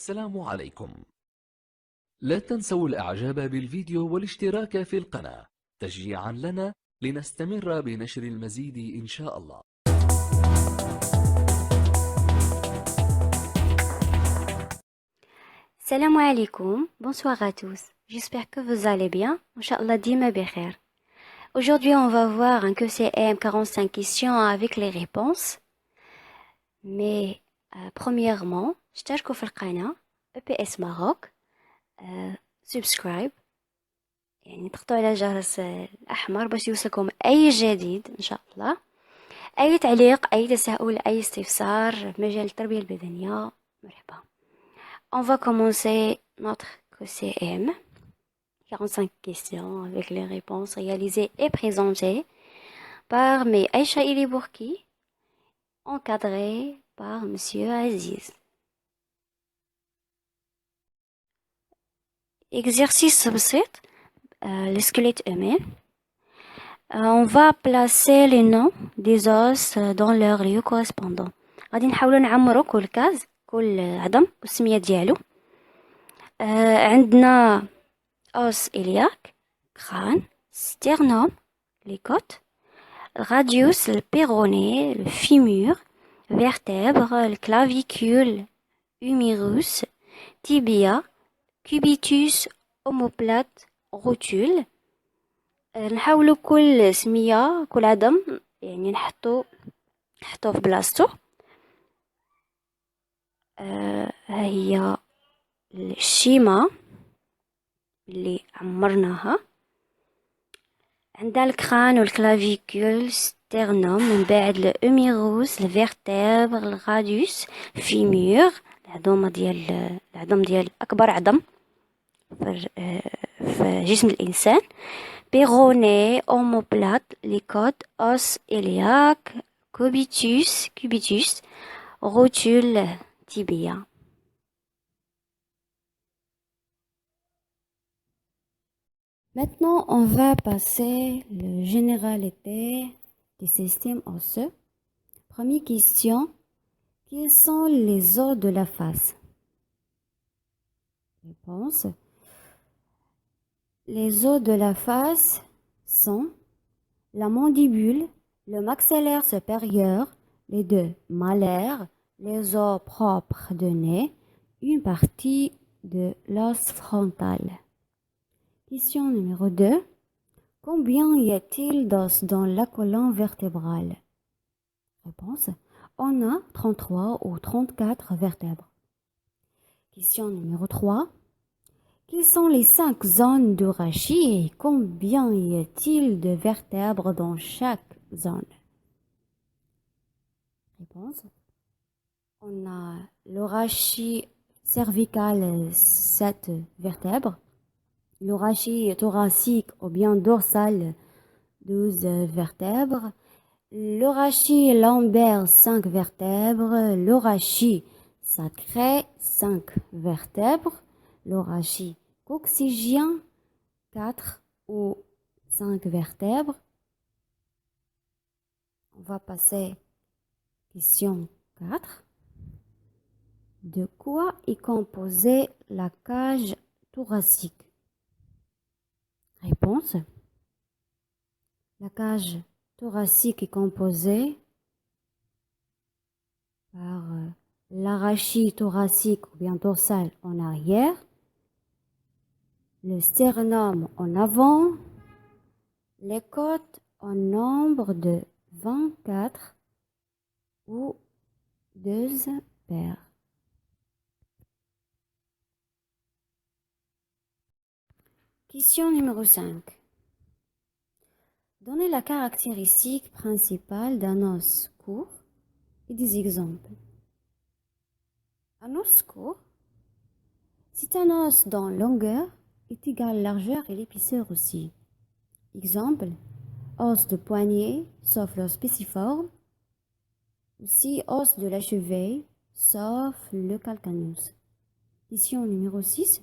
السلام عليكم. لا تنسوا الإعجاب بالفيديو والاشتراك في القناة تشجيعا لنا لنستمر بنشر المزيد إن شاء الله. Salam alaikum, bonsoir à tous. J'espère que vous allez bien. Inch'Allah dima bikhair. Aujourd'hui, on va voir un QCM 45 questions avec les réponses. Mais premièrement, اشتركوا في القناة EPS Maroc. Subscribe. يعني تضغطوا على الجرس الأحمر باش يوصلكم أي جديد إن شاء الله. أي تعليق، أي تساؤل، أي استفسار في مجال التربية البدنية مرحبا. On va commencer notre QCM. 45 questions avec les réponses réalisées et présentées par mes Aïcha Ilibourki, encadrées par Monsieur Aziz. Exercice بسيط, le squelette humain. On va placer les noms des os dans leur lieu correspondant. غادي نحاولوا نعمروا كل كاز, كل عظم والسمية ديالو. عندنا os iliaque, crâne, sternum, les côtes, le radius, le péroné, le fémur, vertèbre, le clavicule, humérus, tibia, cubitus, omoplate, rotule. نحاولوا كل سمية كل عظم يعني نحطوه في بلاصتو. ها هي الشيمة اللي عمرناها. عندها الكران والكلافيكول ستيرنوم, من بعد الأميروس, الفيرتبر, الغاديوس, الفيمور, العظم ديال أكبر عظم في جسم الإنسان, بيروني, أوموبلات, لي كوت, أوس إلياك, كوبيتوس, روتول, تيبيا. Maintenant, on va passer la généralité du système osseux. Première question. Quels sont les os de la face? Réponse. Les os de la face sont la mandibule, le maxillaire supérieur, les deux molaires, les os propres de nez, une partie de l'os frontal. Question numéro 2. Combien y a-t-il d'os dans la colonne vertébrale? Réponse. On a 33 ou 34 vertèbres. Question numéro 3. Quelles sont les 5 zones de rachis et combien y a-t-il de vertèbres dans chaque zone? Réponse. On a le rachis cervical, 7 vertèbres. Le rachis thoracique ou bien dorsal, 12 vertèbres. Le rachis lombaire, 5 vertèbres. Le rachis sacré, 5 vertèbres. Le rachis coccygien, 4 ou 5 vertèbres. On va passer question 4. De quoi est composée la cage thoracique? Réponse. La cage thoracique est composée par l'arachis thoracique ou bien dorsal en arrière, le sternum en avant, les côtes en nombre de 24 ou 12 paires. Question numéro 5. Donnez la caractéristique principale d'un os court et des exemples. Un os court, c'est un os dont longueur est égale largeur et l'épaisseur aussi. Exemple, os de poignet sauf l'os pisiforme, aussi os de la cheville sauf le calcaneus. Question numéro 6.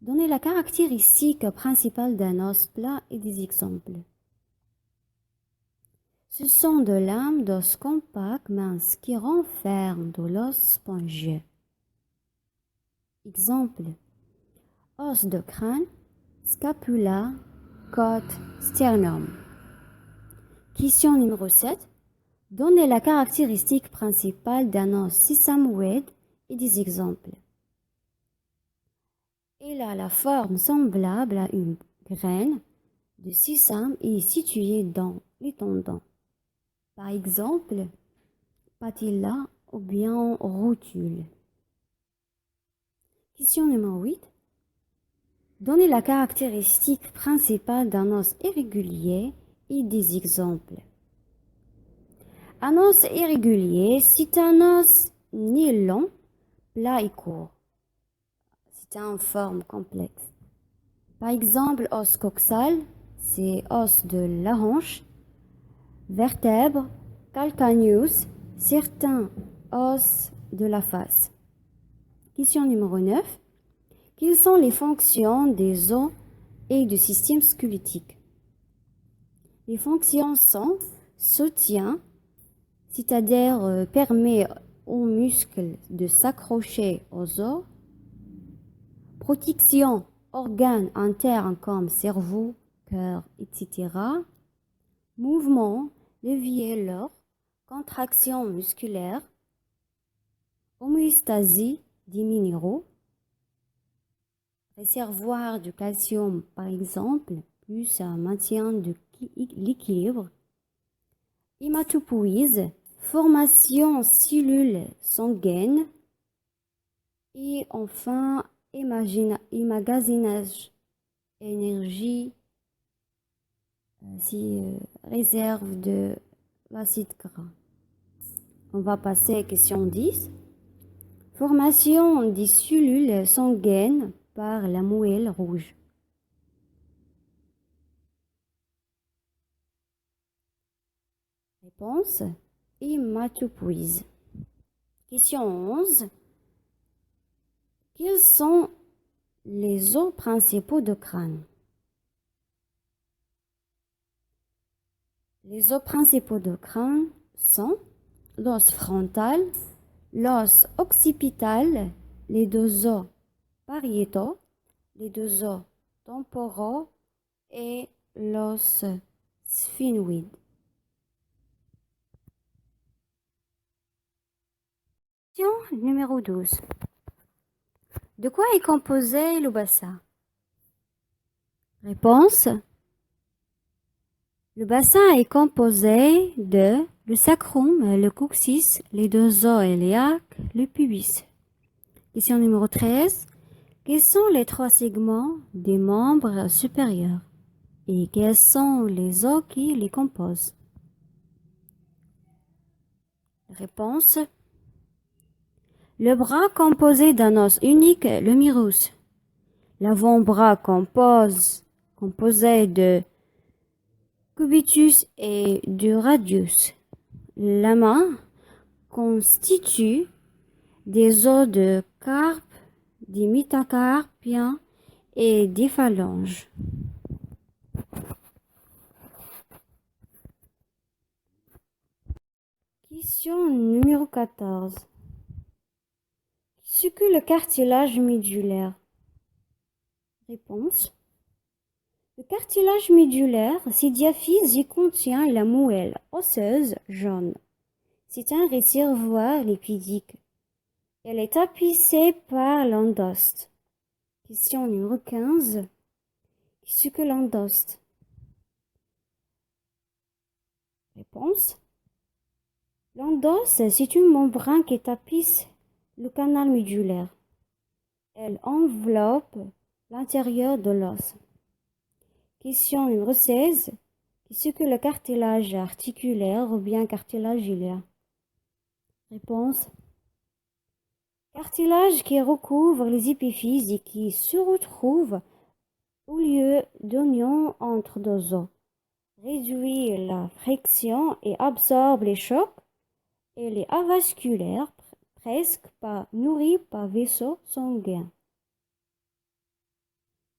Donnez la caractéristique principale d'un os plat et des exemples. Ce sont de lames d'os compacts minces qui renferment de l'os spongieux. Exemple, os de crâne, scapula, côte, sternum. Question numéro 7. Donnez la caractéristique principale d'un os sésamoïde et des exemples. Il a la forme semblable à une graine de sésame et est situé dans les tendons. Par exemple, patella ou bien rotule. Question numéro 8. Donnez la caractéristique principale d'un os irrégulier et des exemples. Un os irrégulier, c'est un os ni long, plat et court. C'est en forme complexe. Par exemple, os coxal, c'est os de la hanche, vertèbre, calcaneus, certains os de la face. Question numéro 9. Quelles sont les fonctions des os et du système squelettique? Les fonctions sont soutien, c'est-à-dire permet aux muscles de s'accrocher aux os, protection, organes internes comme cerveau, cœur, etc., mouvement, levier l'or, contraction musculaire, homéostasie des minéraux, réservoir de calcium par exemple, plus un maintien de l'équilibre, hématopoïse, formation cellules sanguines et enfin emmagasinage énergie, réserve de l'acide gras. On va passer à question 10. Formation des cellules sanguines par la moelle rouge. Réponse, hématopoïse. Question 11. Quels sont les os principaux de crâne? Les os principaux de crâne sont l'os frontal, l'os occipital, les deux os pariétaux, les deux os temporaux et l'os sphénoïde. Question numéro 12. De quoi est composé le bassin? Réponse. Le bassin est composé de le sacrum, le coccyx, les deux os iliaques, le pubis. Question numéro 13. Quels sont les trois segments des membres supérieurs et quels sont les os qui les composent? Réponse. Le bras composé d'un os unique, le myrus. L'avant-bras composé de cubitus et de radius. La main constitue des os de carpe, des métacarpiens et des phalanges. Question numéro 14. Ce que le cartilage médulaire? Réponse. Le cartilage médulaire, c'est diaphyse et contient la moelle osseuse jaune. C'est un réservoir lipidique. Elle est tapissée par l'endoste. Question numéro 15. Qu'est-ce que l'endoste? Réponse. L'endoste, c'est une membrane qui tapisse le canal médulaire. Elle enveloppe l'intérieur de l'os. Question numéro 16. Qu'est-ce que le cartilage articulaire ou bien cartilage ilaire? Réponse. Cartilage qui recouvre les épiphyses et qui se retrouve au lieu d'union entre deux os, réduit la friction et absorbe les chocs. Elle est avasculaire, presque pas nourrie par vaisseau sanguin.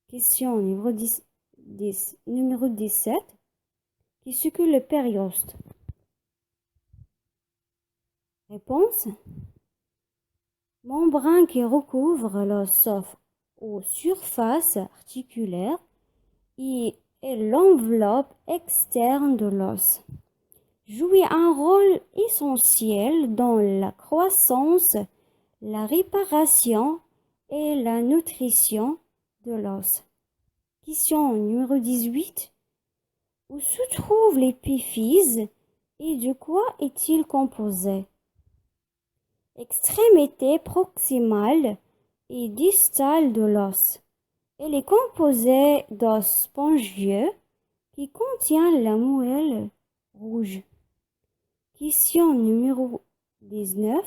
Question numéro 17. Qu'est-ce que le périoste? Réponse. Membrane qui recouvre l'os sauf aux surfaces articulaires et l'enveloppe externe de l'os. Jouit un rôle essentiel dans la croissance, la réparation et la nutrition de l'os. Question numéro 18. Où se trouve l'épiphyse et de quoi est-il composé? Extrémité proximale et distale de l'os. Elle est composée d'os spongieux qui contient la moelle rouge. Question numéro 19.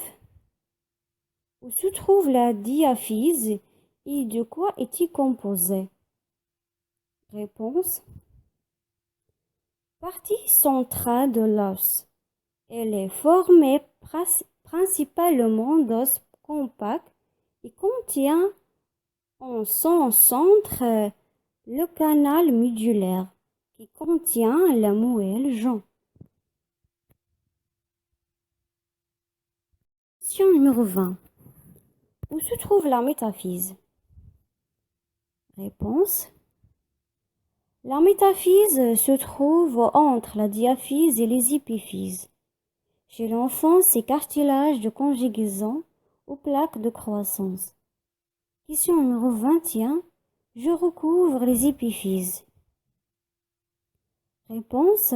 Où se trouve la diaphyse et de quoi est-il composé? Réponse. Partie centrale de l'os. Elle est formée principalement d'os compacts et contient en son centre le canal médulaire qui contient la moelle jaune. Question numéro 20. Où se trouve la métaphyse? Réponse. La métaphyse se trouve entre la diaphyse et les épiphyses. Chez l'enfant, c'est cartilage de conjugaison ou plaque de croissance. Question numéro 21. Je recouvre les épiphyses. Réponse.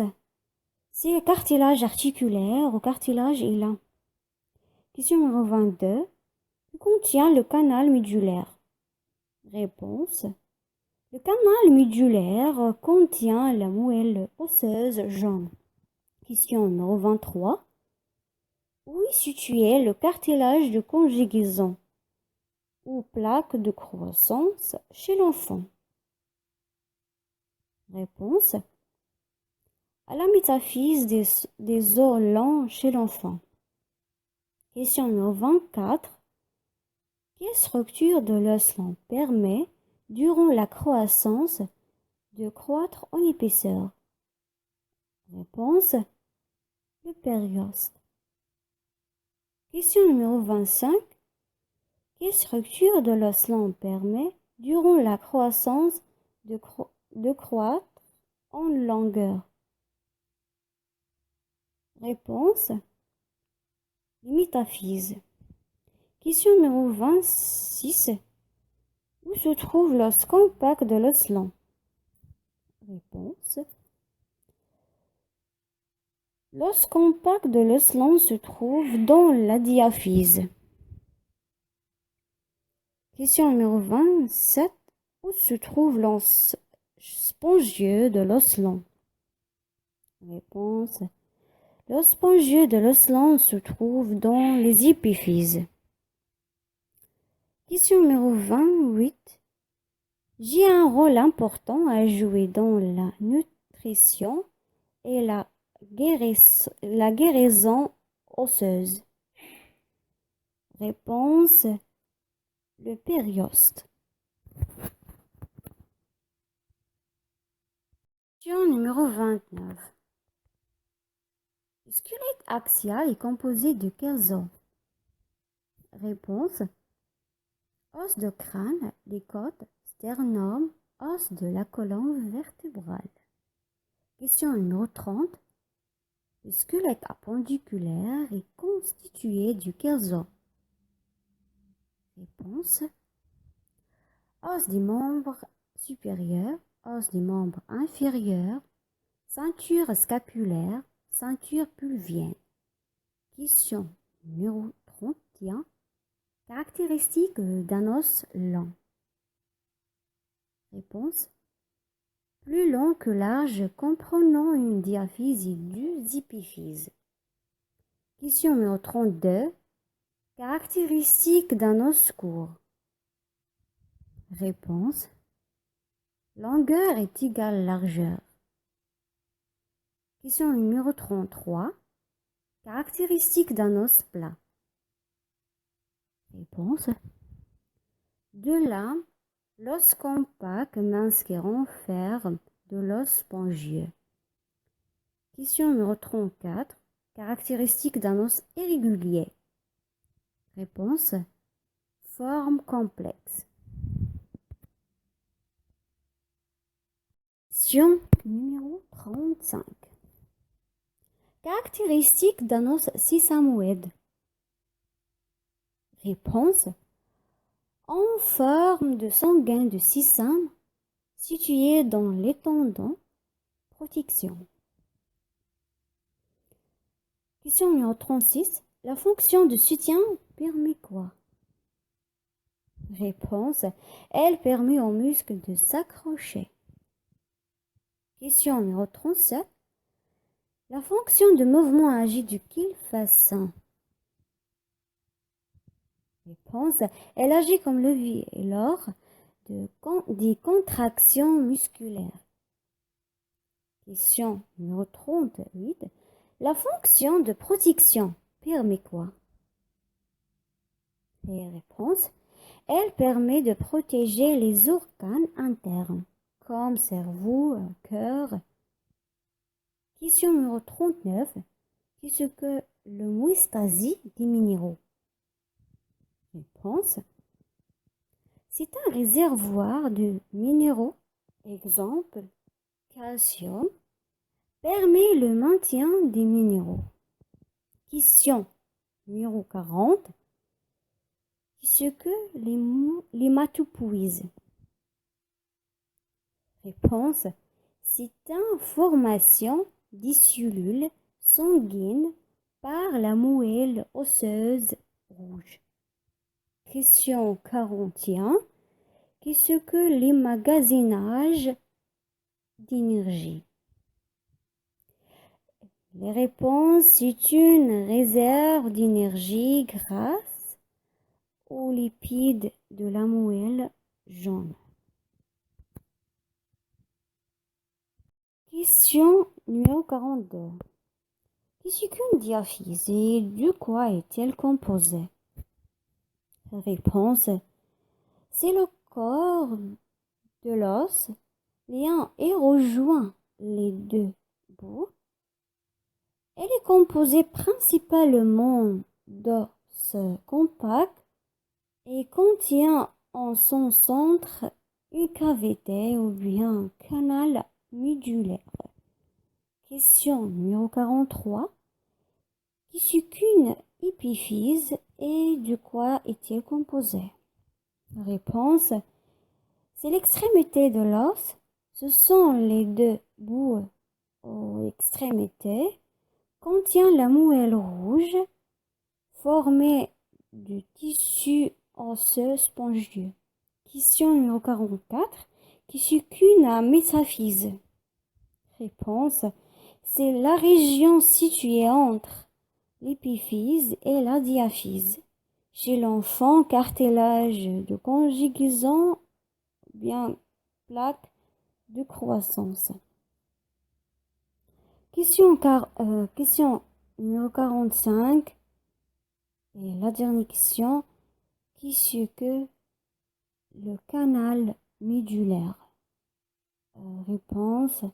C'est le cartilage articulaire ou cartilage hélin. Question numéro 22. Que contient le canal médulaire? Réponse. Le canal médulaire contient la moelle osseuse jaune. Question numéro 23. Où est situé le cartilage de conjugaison ou plaque de croissance chez l'enfant? Réponse. À la métaphyse des os longs chez l'enfant. Question numéro 24. Quelle structure de l'os long permet, durant la croissance, de croître en épaisseur? Réponse. Le périoste. Question numéro 25. Quelle structure de l'os long permet, durant la croissance, de croître en longueur? Réponse. Les métaphyses. Question numéro 26. Où se trouve l'os compact de l'os long? Réponse. L'os compact de l'os long se trouve dans la diaphyse. Question numéro 27. Où se trouve l'os spongieux de l'os long? Réponse. L'os spongieux de l'os long se trouve dans les épiphyses. Question numéro 28. J'ai un rôle important à jouer dans la nutrition et la guérison osseuse. Réponse. Le périoste. Question numéro 29. Le squelette axial est composé de quels os? Réponse. Os de crâne, des côtes, sternum, os de la colonne vertébrale. Question numéro 30. Le squelette appendiculaire est constitué de quels os? Réponse. Os des membres supérieurs, os des membres inférieurs, ceinture scapulaire, ceinture pulvienne. Question numéro 31. Caractéristiques d'un os long. Réponse. Plus long que large, comprenant une diaphyse et deux épiphyses. Question numéro 32. Caractéristiques d'un os court. Réponse. Longueur est égale largeur. Question numéro 33. Caractéristiques d'un os plat. Réponse. De là, l'os compact, mince qui renferme de l'os spongieux. Question numéro 34. Caractéristiques d'un os irrégulier. Réponse. forme complexe. Question numéro 35. Caractéristiques d'un os sisamoïde. Réponse. En forme de sanguin de sisame situé dans les tendons. Protection. Question numéro 36. La fonction de soutien permet quoi? Réponse. Elle permet aux muscles de s'accrocher. Question numéro 37. La fonction de mouvement agit de quelle façon? Réponse. Elle agit comme levier lors des contractions musculaires. Question numéro 38. La fonction de protection permet quoi? Et réponse. Elle permet de protéger les organes internes, comme cerveau, cœur. Question numéro 39. Qu'est-ce que l'homéostasie des minéraux? Réponse. C'est un réservoir de minéraux, exemple, calcium, permet le maintien des minéraux. Question numéro 40. Qu'est-ce que l'hématopoïse? Réponse. C'est une formation des cellules sanguines par la moelle osseuse rouge. Question 41. Qu'est-ce que l'emmagasinage d'énergie? Les réponses, c'est une réserve d'énergie grâce aux lipides de la moelle jaune. Question numéro 42. Qu'est-ce qu'une diaphyse et de quoi est-elle composée? Réponse. C'est le corps de l'os liant et rejoint les deux bouts. Elle est composée principalement d'os compacts et contient en son centre une cavité ou bien un canal médulaire. Question numéro 43. Qu'est-ce qu'une épiphyse et de quoi est-elle composée? Réponse. C'est l'extrémité de l'os. Ce sont les deux bouts aux extrémités. Contient la moelle rouge formée de tissu osseux spongieux. Question numéro 44. Qu'est-ce qu'une métaphyse? Réponse. C'est la région située entre l'épiphyse et la diaphyse. Chez l'enfant, cartilage de conjugaison, bien plaque de croissance. Question numéro 45. Et la dernière question. Qu'est-ce que le canal médulaire? Réponse.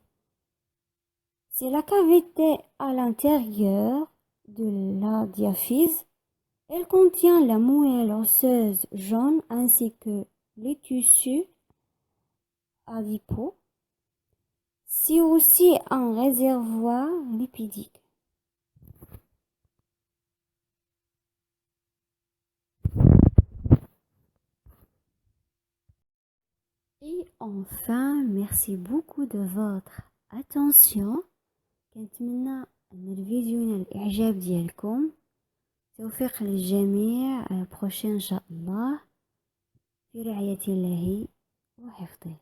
C'est la cavité à l'intérieur de la diaphyse. Elle contient la moelle osseuse jaune ainsi que les tissus adipeux. C'est aussi un réservoir lipidique. Et enfin, merci beaucoup de votre attention. كنتمنى أن الفيديو ينال الإعجاب ديالكم. توفيق للجميع. على البروشين إن شاء الله في رعاية الله وحفظه.